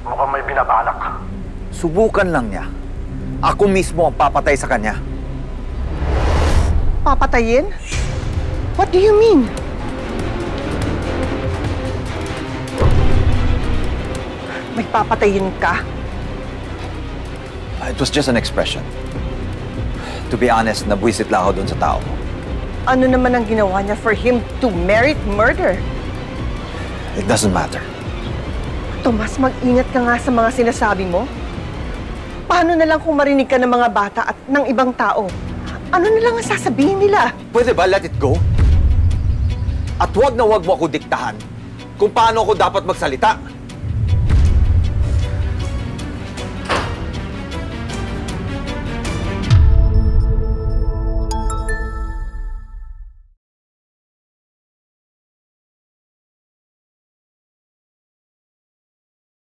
Mukhang may binabalak. Subukan lang niya. Ako mismo ang papatay sa kanya. Papatayin? What do you mean? May papatayin ka? It was just an expression. To be honest, nabwisit lang ako dun sa tao. Ano naman ang ginawa niya for him to merit murder? It doesn't matter. Tomas, mag-ingat ka nga sa mga sinasabi mo. Paano na lang kung marinig ka ng mga bata at ng ibang tao? Ano na lang ang sasabihin nila? Pwede ba let it go? At huwag na huwag mo ako diktahan kung paano ako dapat magsalita.